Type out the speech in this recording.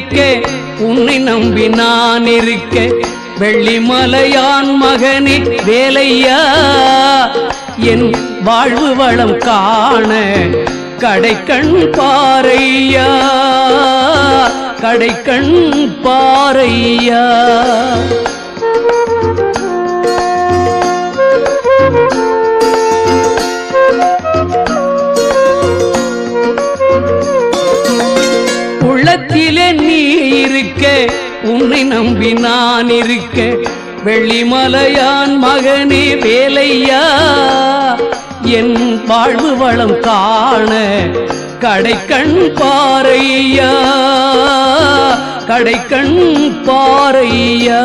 இருக்க உன்னை நம்பி நான் இருக்க வெள்ளிமலையான் மகனே வேலையா என் வாழ்வு வளம் காண கடைக்கண் பாரையா கடைக்கண் பாரையா. உள்ளத்திலே நீ இருக்க உன்னை நம்பி நான் இருக்க வெள்ளிமலையான் மகனே வேலையா என் வாழ்வு வளம் காண கடைக்கண் பாரையா கடைக்கண் பாரையா.